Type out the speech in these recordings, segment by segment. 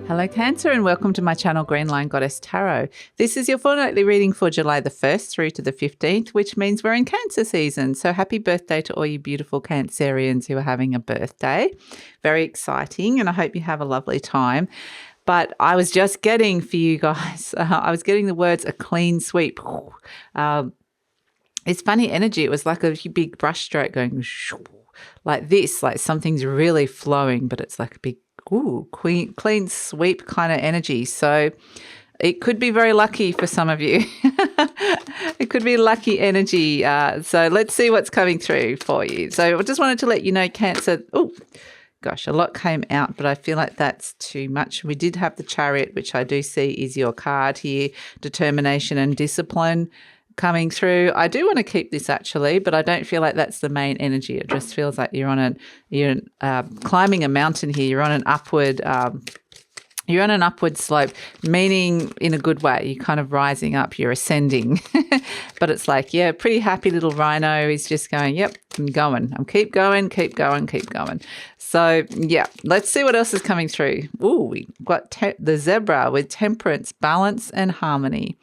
Hello Cancer and welcome to my channel GreenLion Goddess Tarot. This is your fortnightly reading for July the 1st through to the 15th, which means we're in Cancer season. So happy birthday to all you beautiful Cancerians who are having a birthday. Very exciting and I hope you have a lovely time. But I was just getting for you guys, I was getting the words a clean sweep. It's funny energy. It was like a big brush stroke going like this, like something's really flowing, but it's like a big clean sweep kind of energy. So it could be very lucky for some of you. It could be lucky energy. So let's see what's coming through for you. So I just wanted to let you know, Cancer. Oh, gosh, a lot came out, but I feel like that's too much. We did have the Chariot, which I do see is your card here, determination and discipline coming through. I do want to keep this actually, but I don't feel like that's the main energy. It just feels like you're climbing a mountain here. You're on an upward slope, meaning in a good way. You're kind of rising up, you're ascending. But it's like, yeah, pretty happy little rhino is just going, yep, I'm going. Keep going. So yeah, let's see what else is coming through. Ooh, we've got the zebra with temperance, balance and harmony.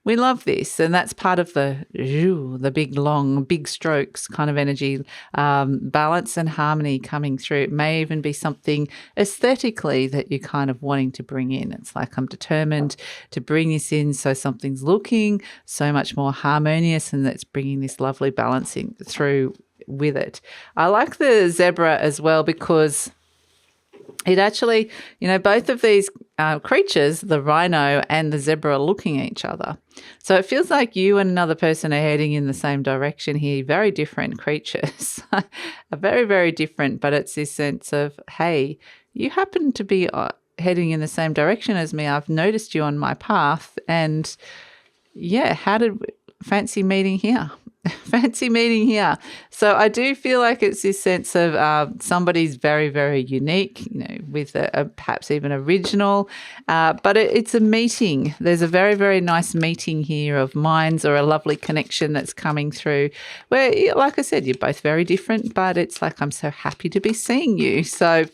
We love this, and that's part of the big, long, big strokes kind of energy, balance and harmony coming through. It may even be something aesthetically that you're kind of wanting to bring in. It's like I'm determined to bring this in so something's looking so much more harmonious, and that's bringing this lovely balancing through with it. I like the zebra as well because it actually, both of these creatures, the rhino and the zebra, are looking at each other. So it feels like you and another person are heading in the same direction here. Very different creatures, are very, very different. But it's this sense of, hey, you happen to be heading in the same direction as me. I've noticed you on my path. And yeah, fancy meeting here? Fancy meeting here. So I do feel like it's this sense of somebody's very, very unique, with a perhaps even original, but it's a meeting. There's a very, very nice meeting here of minds, or a lovely connection that's coming through where, like I said, you're both very different, but it's like, I'm so happy to be seeing you. So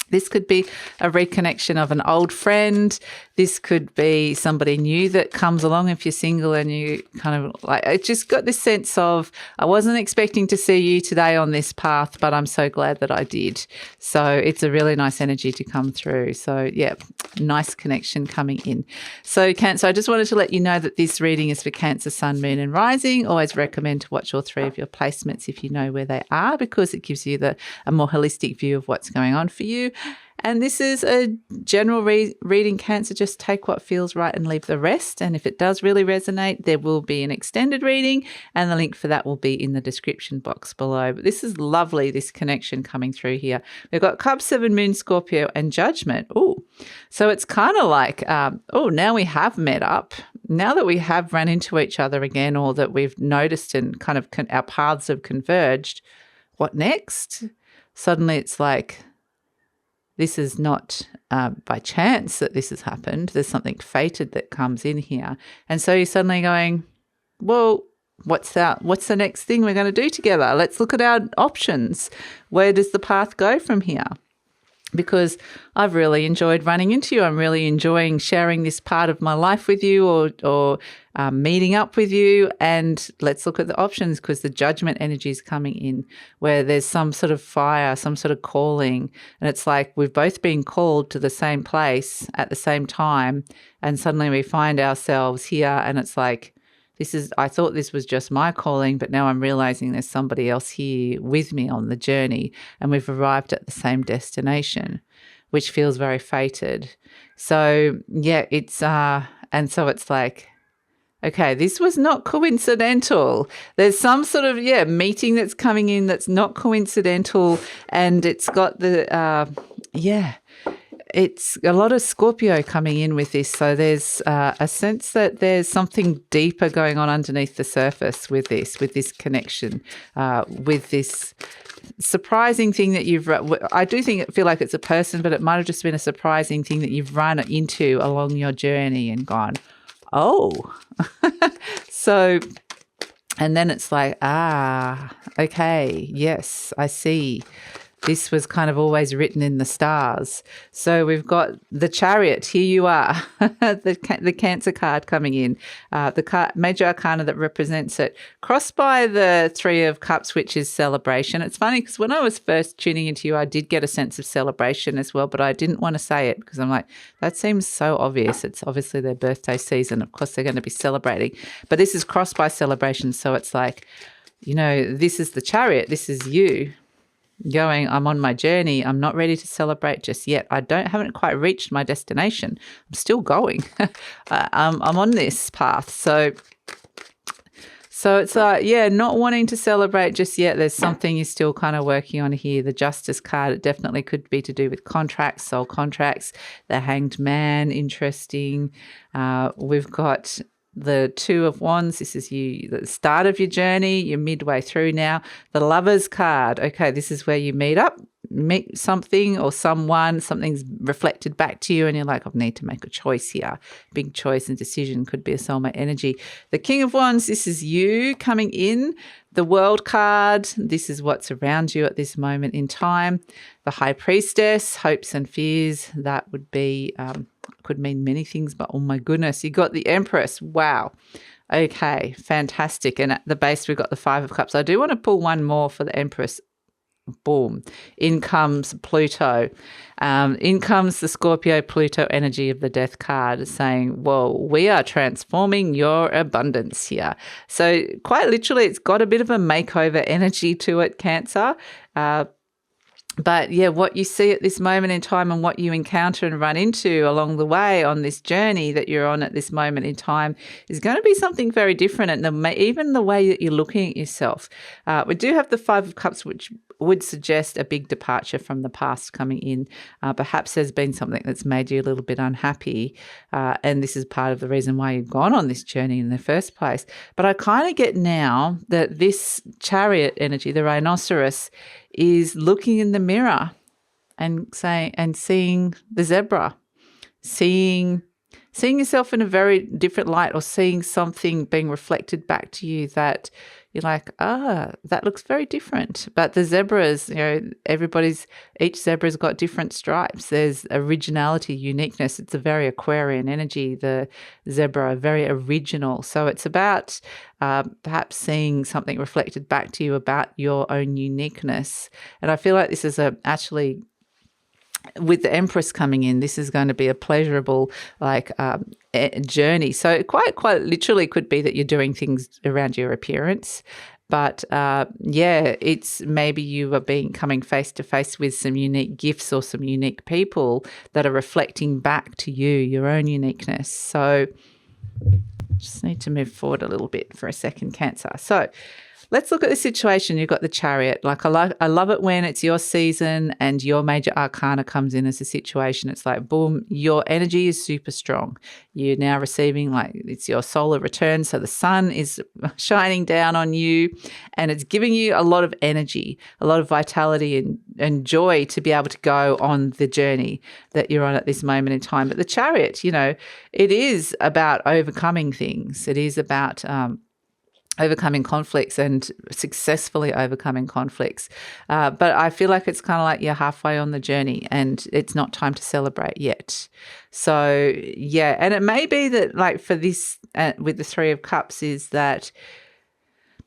this could be a reconnection of an old friend. This could be somebody new that comes along if you're single, and you kind of like, it just got this sense of, I wasn't expecting to see you today on this path, but I'm so glad that I did. So it's a really nice energy to come through. So yeah, nice connection coming in. So Cancer, I just wanted to let you know that this reading is for Cancer, Sun, Moon and Rising. Always recommend to watch all three of your placements if you know where they are, because it gives you a more holistic view of what's going on for you. And this is a general reading, Cancer. Just take what feels right and leave the rest. And if it does really resonate, there will be an extended reading, and the link for that will be in the description box below. But this is lovely, this connection coming through here. We've got Cup, 7, Moon, Scorpio and Judgment. Oh, so it's kind of like, now we have met up. Now that we have run into each other again, or that we've noticed and kind of our paths have converged, what next? Suddenly it's like, this is not by chance that this has happened. There's something fated that comes in here. And so you're suddenly going, well, what's the next thing we're going to do together? Let's look at our options. Where does the path go from here? Because I've really enjoyed running into you. I'm really enjoying sharing this part of my life with you, or meeting up with you. And let's look at the options, because the Judgment energy is coming in, where there's some sort of fire, some sort of calling. And it's like we've both been called to the same place at the same time. And suddenly we find ourselves here, and it's like, I thought this was just my calling, but now I'm realizing there's somebody else here with me on the journey, and we've arrived at the same destination, which feels very fated. So yeah, and so it's like, okay, this was not coincidental. There's some sort of, meeting that's coming in that's not coincidental, and it's got it's a lot of Scorpio coming in with this. So there's a sense that there's something deeper going on underneath the surface with this connection, with this surprising thing that I do feel like it's a person, but it might have just been a surprising thing that you've run into along your journey and gone, oh. So, and then it's like, okay, yes, I see. this was kind of always written in the stars. So we've got the Chariot. Here you are, the Cancer card coming in, the major arcana that represents it, crossed by the Three of Cups, which is celebration. It's funny because when I was first tuning into you, I did get a sense of celebration as well, but I didn't want to say it because I'm like, that seems so obvious. It's obviously their birthday season. Of course, they're going to be celebrating. But this is crossed by celebration. So it's like, you know, this is the Chariot. This is you going, I'm on my journey. I'm not ready to celebrate just yet. Haven't quite reached my destination. I'm still going. I'm on this path. So it's like, yeah, not wanting to celebrate just yet. There's something you're still kind of working on here. The Justice card, it definitely could be to do with contracts, soul contracts. The Hanged Man, interesting. We've got the Two of Wands. This is you, the start of your journey. You're midway through now. The Lovers card. Okay, this is where you meet something or someone. Something's reflected back to you and you're like, I need to make a choice here. Big choice and decision. Could be a soulmate energy. The King of Wands. This is you coming in. The World card. This is what's around you at this moment in time. The High Priestess. Hopes and fears. That would be... could mean many things, but oh my goodness, you got the Empress. Wow. Okay, fantastic. And at the base, we've got the Five of Cups. I do want to pull one more for the Empress. Boom. In comes Pluto. In comes the Scorpio Pluto energy of the Death card saying, well, we are transforming your abundance here. So quite literally, it's got a bit of a makeover energy to it, Cancer. But yeah, what you see at this moment in time and what you encounter and run into along the way on this journey that you're on at this moment in time is going to be something very different. And even the way that you're looking at yourself. We do have the Five of Cups, which would suggest a big departure from the past coming in. Perhaps there's been something that's made you a little bit unhappy. And this is part of the reason why you've gone on this journey in the first place. But I kind of get now that this Chariot energy, the rhinoceros, is looking in the mirror and seeing the zebra, seeing yourself in a very different light, or seeing something being reflected back to you that you're like, that looks very different. But the zebras, you know, each zebra's got different stripes. There's originality, uniqueness. It's a very Aquarian energy. The zebra, very original. So it's about perhaps seeing something reflected back to you about your own uniqueness. And I feel like this is actually, with the Empress coming in, this is going to be a pleasurable journey. So it quite literally could be that you're doing things around your appearance. But it's maybe you are coming face to face with some unique gifts or some unique people that are reflecting back to you, your own uniqueness. So just need to move forward a little bit for a second, Cancer. So let's look at the situation. You've got the Chariot. Like I love it when it's your season and your major arcana comes in as a situation. It's like, boom, your energy is super strong. You're now receiving, it's your solar return. So the sun is shining down on you and it's giving you a lot of energy, a lot of vitality and joy to be able to go on the journey that you're on at this moment in time. But the Chariot, you know, it is about overcoming things. It is about overcoming conflicts and successfully overcoming conflicts. But I feel like it's kind of like you're halfway on the journey and it's not time to celebrate yet. So, yeah, and it may be that for this with the Three of Cups is that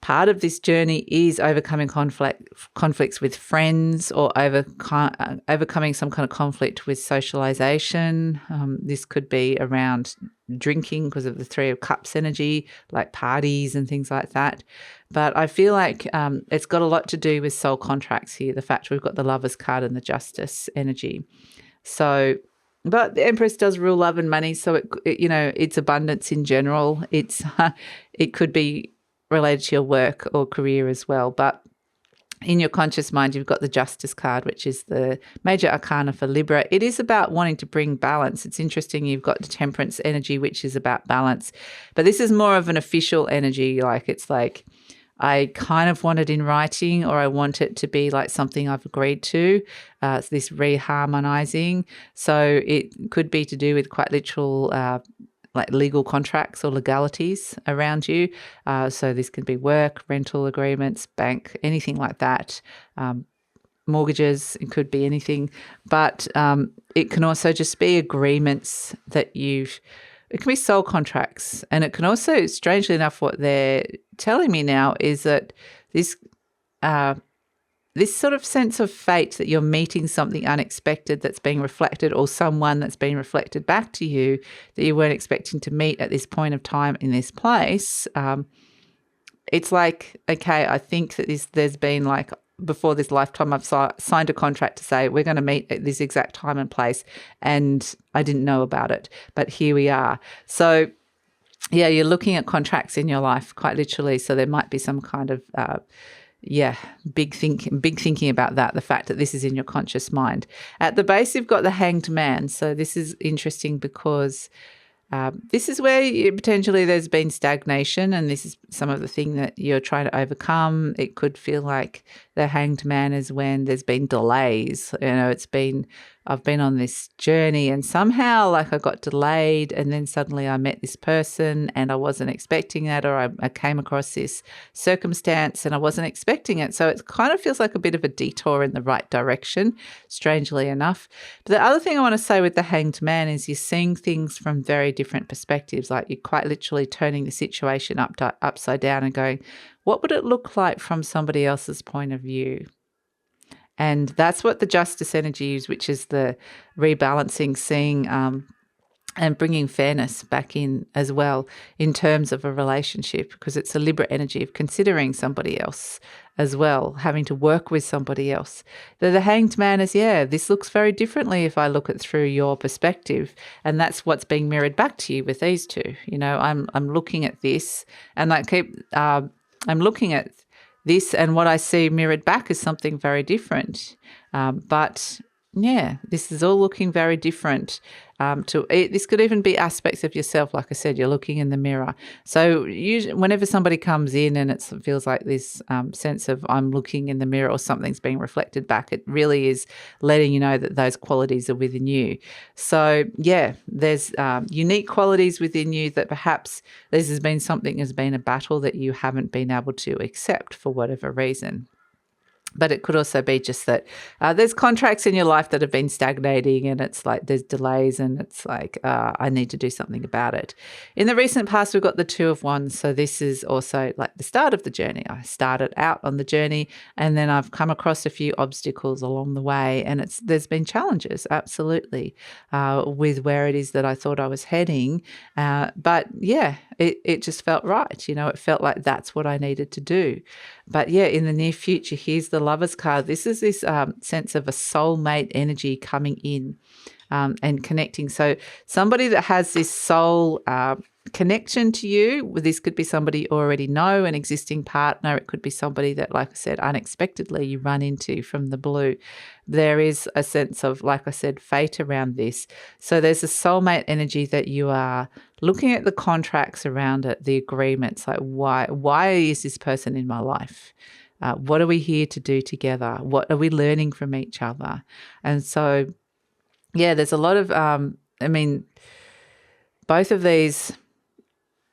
part of this journey is overcoming conflicts with friends or overcoming some kind of conflict with socialization. This could be around drinking because of the Three of Cups energy, like parties and things like that. But I feel like it's got a lot to do with soul contracts here, the fact we've got the Lovers card and the Justice energy. So, but the Empress does rule love and money, so it's abundance in general. It could be related to your work or career as well. But in your conscious mind, you've got the Justice card, which is the major arcana for Libra. It is about wanting to bring balance. It's interesting. You've got the Temperance energy, which is about balance. But this is more of an official energy. It's like I kind of want it in writing, or I want it to be like something I've agreed to. It's this reharmonizing. So it could be to do with quite literal legal contracts or legalities around you. So this can be work, rental agreements, bank, anything like that. mortgages, it could be anything, but it can also just be agreements that it can be soul contracts. And it can also, strangely enough, what they're telling me now is that this sort of sense of fate, that you're meeting something unexpected that's being reflected, or someone that's been reflected back to you that you weren't expecting to meet at this point of time in this place. It's like, okay, I think that there's been like, before this lifetime, I've signed a contract to say we're going to meet at this exact time and place, and I didn't know about it, but here we are. So yeah, you're looking at contracts in your life quite literally. So there might be some kind of big thinking about that, the fact that this is in your conscious mind. At the base, you've got the Hanged Man. So this is interesting because this is where potentially there's been stagnation, and this is some of the thing that you're trying to overcome. It could feel like the Hanged Man is when there's been delays. I've been on this journey, and somehow like I got delayed, and then suddenly I met this person and I wasn't expecting that, or I came across this circumstance and I wasn't expecting it. So it kind of feels like a bit of a detour in the right direction, strangely enough. But the other thing I want to say with the Hanged Man is you're seeing things from very different perspectives. Like you're quite literally turning the situation upside down and going, what would it look like from somebody else's point of view? And that's what the Justice energy is, which is the rebalancing, seeing and bringing fairness back in as well in terms of a relationship, because it's a Libra energy of considering somebody else as well, having to work with somebody else. The Hanged Man is, this looks very differently if I look at through your perspective, and that's what's being mirrored back to you with these two. You know, I'm looking at this, and I'm looking at this, and what I see mirrored back is something very different. But this is all looking very different. This could even be aspects of yourself. Like I said, you're looking in the mirror. So usually, whenever somebody comes in and it feels like this sense of I'm looking in the mirror or something's being reflected back, it really is letting you know that those qualities are within you. So there's unique qualities within you that perhaps has been a battle that you haven't been able to accept for whatever reason. But it could also be just that there's contracts in your life that have been stagnating, and it's like there's delays, and it's like I need to do something about it. In the recent past, we've got the Two of Wands. So this is also like the start of the journey. I started out on the journey, and then I've come across a few obstacles along the way, and there's been challenges, absolutely, with where it is that I thought I was heading. But it just felt right. You know, it felt like that's what I needed to do. But in the near future, here's the Lover's card. This is this sense of a soulmate energy coming in and connecting. So somebody that has this soul connection to you, this could be somebody you already know, an existing partner. It could be somebody that, like I said, unexpectedly you run into from the blue. There is a sense of, like I said, fate around this. So there's a soulmate energy that you are looking at the contracts around it, the agreements, like why is this person in my life? What are we here to do together? What are we learning from each other? And so, there's a lot of, both of these,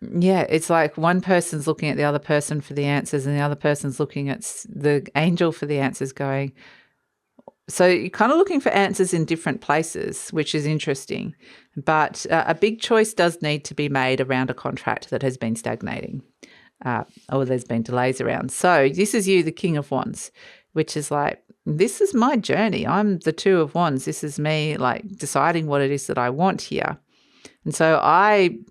it's like one person's looking at the other person for the answers, and the other person's looking at the angel for the answers going. So you're kind of looking for answers in different places, which is interesting. But a big choice does need to be made around a contract that has been stagnating, or there's been delays around. So this is you, the King of Wands, which is like, this is my journey. I'm the Two of Wands. This is me like deciding what it is that I want here. And so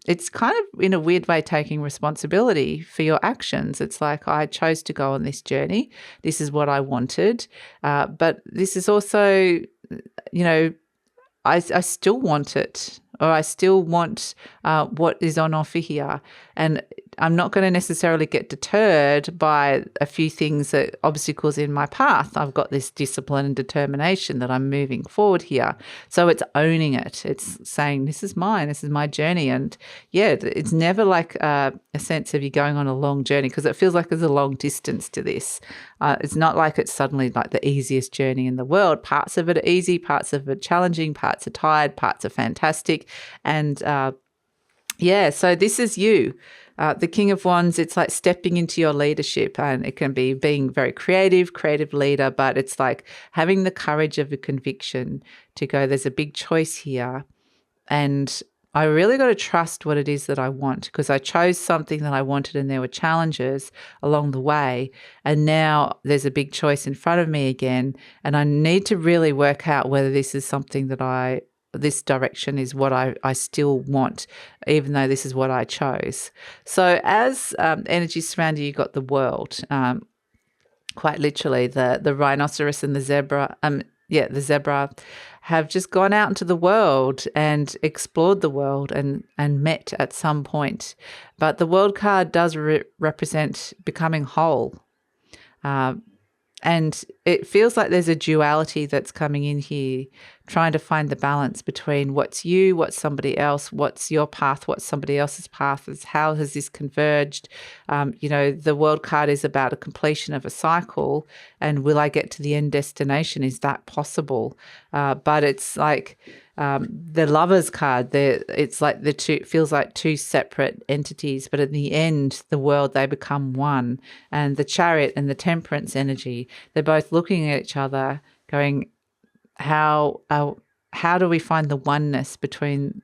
it's kind of in a weird way taking responsibility for your actions. It's like I chose to go on this journey. This is what I wanted. But this is also, I still want it, or I still want what is on offer here. And I'm not going to necessarily get deterred by a few things, obstacles in my path. I've got this discipline and determination that I'm moving forward here. So it's owning it. It's saying, this is mine. This is my journey. And it's never like a sense of you going on a long journey, because it feels like there's a long distance to this. It's not like it's suddenly like the easiest journey in the world. Parts of it are easy, parts of it are challenging, parts are tired, parts are fantastic. And so this is you. The King of Wands, it's like stepping into your leadership, and it can be being very creative leader, but it's like having the courage of a conviction to go, there's a big choice here, and I really got to trust what it is that I want, because I chose something that I wanted and there were challenges along the way. And now there's a big choice in front of me again. And I need to really work out whether this is something that this direction is what I still want, even though this is what I chose. So as energy surrounding you, got the world, quite literally the rhinoceros and the zebra, the zebra have just gone out into the world and explored the world and met at some point. But the world card does represent becoming whole. And it feels like there's a duality that's coming in here, trying to find the balance between what's you, what's somebody else, what's your path, what's somebody else's path, how has this converged? The world card is about a completion of a cycle, and will I get to the end destination? Is that possible? But it's like the Lovers card, it's like feels like two separate entities, but in the end, the world, they become one. And the Chariot and the Temperance energy, they're both looking at each other going, how do we find the oneness between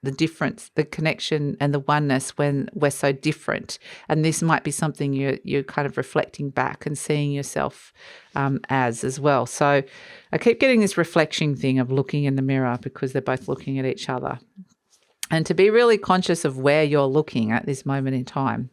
the difference, the connection and the oneness when we're so different? And this might be something you're kind of reflecting back and seeing yourself as well. So I keep getting this reflection thing of looking in the mirror, because they're both looking at each other. And to be really conscious of where you're looking at this moment in time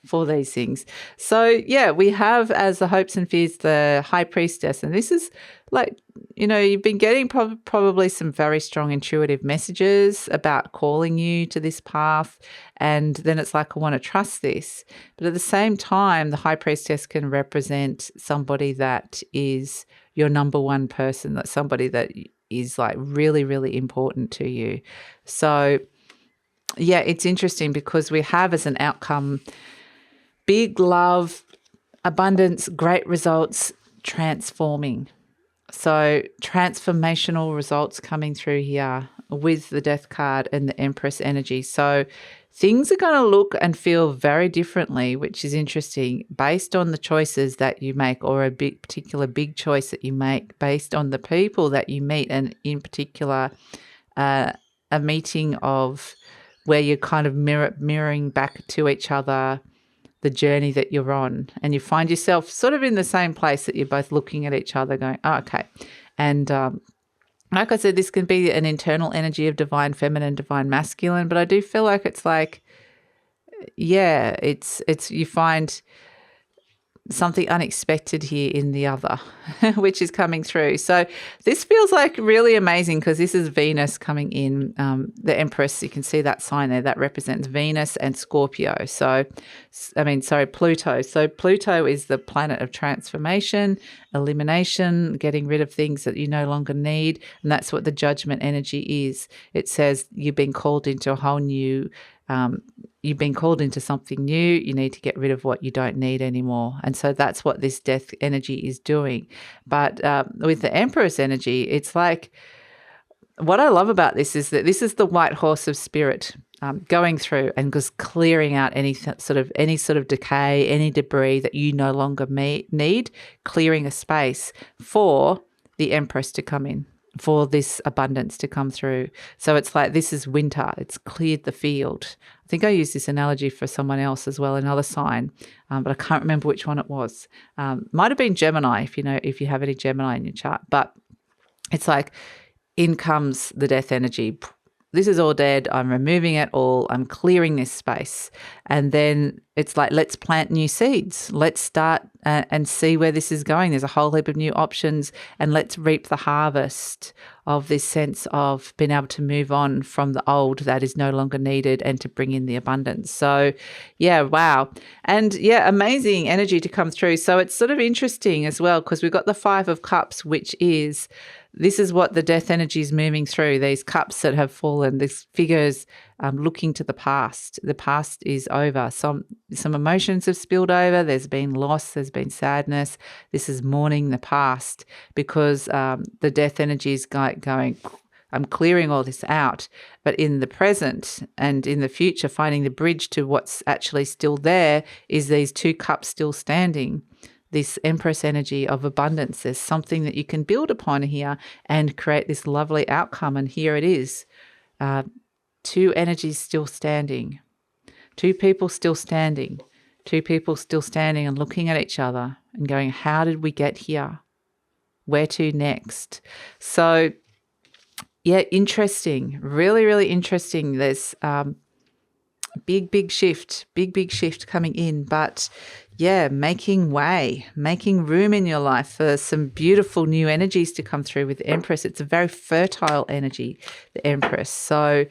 for these things. So, yeah, we have as the hopes and fears the High Priestess. And this is like, you've been getting probably some very strong intuitive messages about calling you to this path. And then it's like, I want to trust this. But at the same time, the High Priestess can represent somebody that is your number one person, that's somebody that is like really, really important to you. So, yeah, it's interesting because we have as an outcome big love, abundance, great results, transforming. So transformational results coming through here with the Death card and the Empress energy. So things are going to look and feel very differently, which is interesting, based on the choices that you make, or a particular big choice that you make, based on the people that you meet, and in particular a meeting of where you're kind of mirroring back to each other the journey that you're on, and you find yourself sort of in the same place, that you're both looking at each other going, oh, okay. And like I said, this can be an internal energy of divine feminine, divine masculine, but I do feel like it's like, yeah, it's you find something unexpected here in the other, which is coming through. So this feels like really amazing, because this is Venus coming in, the Empress. You can see that sign there. That represents Venus and Scorpio. Pluto. So Pluto is the planet of transformation, elimination, getting rid of things that you no longer need. And that's what the Judgment energy is. It says you've been called into a whole new you've been called into something new. You need to get rid of what you don't need anymore. And so that's what this Death energy is doing. But with the Empress energy, it's like, what I love about this is that this is the white horse of spirit going through and just clearing out any sort of decay, any debris that you no longer need, clearing a space for the Empress to come in, for this abundance to come through. So it's like, this is winter. It's cleared the field. I think I used this analogy for someone else as well, another sign, but I can't remember which one it was. Might have been Gemini, if you have any Gemini in your chart. But it's like, in comes the Death energy. This is all dead. I'm removing it all. I'm clearing this space. And then it's like, let's plant new seeds. Let's start and see where this is going. There's a whole heap of new options, and let's reap the harvest of this sense of being able to move on from the old that is no longer needed, and to bring in the abundance. So yeah, wow. And yeah, amazing energy to come through. So it's sort of interesting as well, because we've got the Five of Cups, which is, this is what the Death energy is moving through, these cups that have fallen, these figures looking to the past. The past is over. Some emotions have spilled over. There's been loss. There's been sadness. This is mourning the past, because the Death energy is going, I'm clearing all this out. But in the present and in the future, finding the bridge to what's actually still there is these 2 cups still standing. This Empress energy of abundance. There's something that you can build upon here and create this lovely outcome. And here it is. 2 energies still standing. 2 people still standing. 2 people still standing and looking at each other and going, how did we get here? Where to next? So, yeah, interesting. Really, really interesting. There's big shift coming in. But yeah, making way, making room in your life for some beautiful new energies to come through with the Empress. It's a very fertile energy, the Empress. So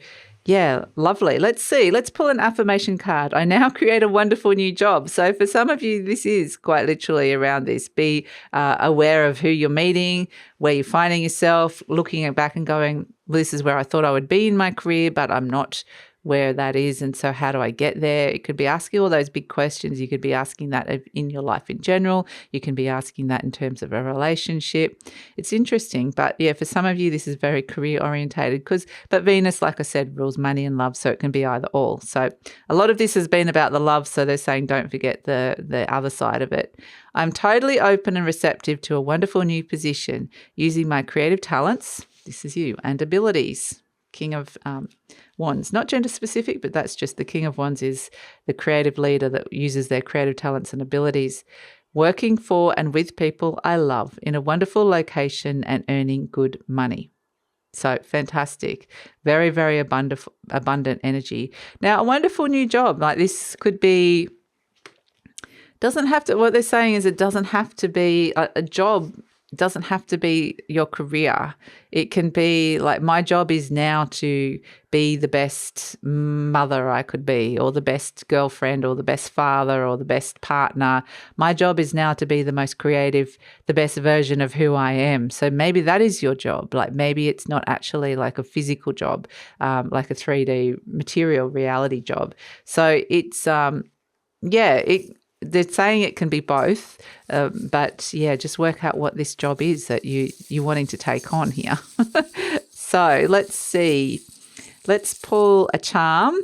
yeah, lovely. Let's see. Let's pull an affirmation card. I now create a wonderful new job. So for some of you, this is quite literally around this. Be aware of who you're meeting, where you're finding yourself, looking back and going, well, this is where I thought I would be in my career, but I'm not where that is. And so how do I get there? It could be asking all those big questions. You could be asking that in your life in general. You can be asking that in terms of a relationship. It's interesting. But yeah, for some of you, this is very career orientated but Venus, like I said, rules money and love. So it can be either or. So a lot of this has been about the love. So they're saying, don't forget the other side of it. I'm totally open and receptive to a wonderful new position using my creative talents. This is you, and abilities. King of Wands, not gender specific, but that's just the King of Wands is the creative leader that uses their creative talents and abilities, working for and with people I love in a wonderful location and earning good money. So fantastic. Very, very abundant energy. Now, a wonderful new job like this could be, doesn't have to, what they're saying is it doesn't have to be a job. It doesn't have to be your career. It can be like, my job is now to be the best mother I could be, or the best girlfriend, or the best father, or the best partner. My job is now to be the most creative, the best version of who I am. So maybe that is your job. Like maybe it's not actually like a physical job, like a 3D material reality job. So it's, they're saying it can be both, but yeah, just work out what this job is that you're wanting to take on here. So let's see. Let's pull a charm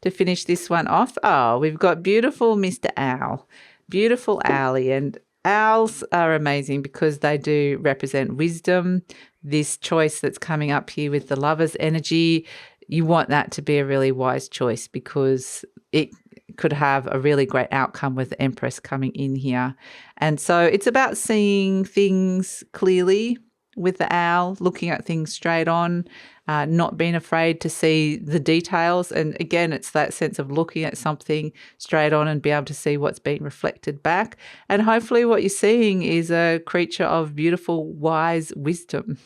to finish this one off. Oh, we've got beautiful Mr. Owl. Beautiful Owlie. And owls are amazing because they do represent wisdom. This choice that's coming up here with the Lover's energy, you want that to be a really wise choice because it could have a really great outcome with the Empress coming in here. And so it's about seeing things clearly with the owl, looking at things straight on, not being afraid to see the details. And again, it's that sense of looking at something straight on and be able to see what's being reflected back. And hopefully what you're seeing is a creature of beautiful, wise wisdom.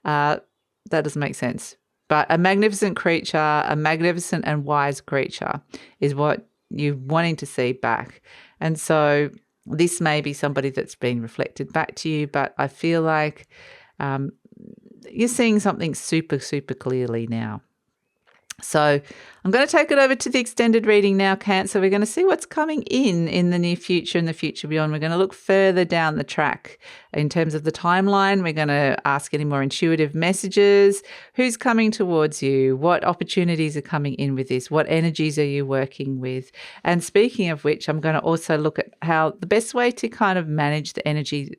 That doesn't make sense. But a magnificent creature, a magnificent and wise creature is what you're wanting to see back. And so this may be somebody that's been reflected back to you, but I feel like you're seeing something super, super clearly now. So I'm going to take it over to the extended reading now, Cancer. We're going to see what's coming in the near future and the future beyond. We're going to look further down the track in terms of the timeline. We're going to ask any more intuitive messages. Who's coming towards you? What opportunities are coming in with this? What energies are you working with? And speaking of which, I'm going to also look at how the best way to kind of manage the energy,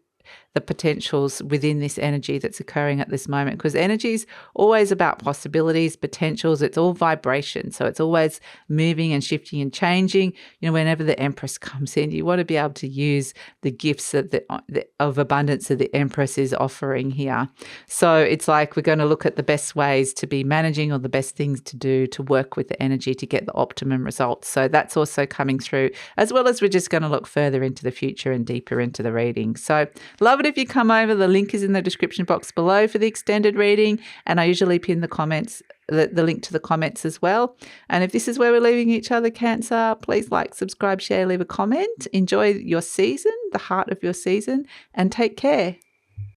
the potentials within this energy that's occurring at this moment, because energy is always about possibilities, potentials. It's all vibration. So it's always moving and shifting and changing. You know, whenever the Empress comes in, you want to be able to use the gifts of abundance that the Empress is offering here. So it's like we're going to look at the best ways to be managing or the best things to do to work with the energy to get the optimum results. So that's also coming through, as well as we're just going to look further into the future and deeper into the reading. So love it if you come over. The link is in the description box below for the extended reading, and I usually pin the comments, the link to the comments as well. And if this is where we're leaving each other, Cancer, please like, subscribe, share, leave a comment. Enjoy your season, the heart of your season, and take care.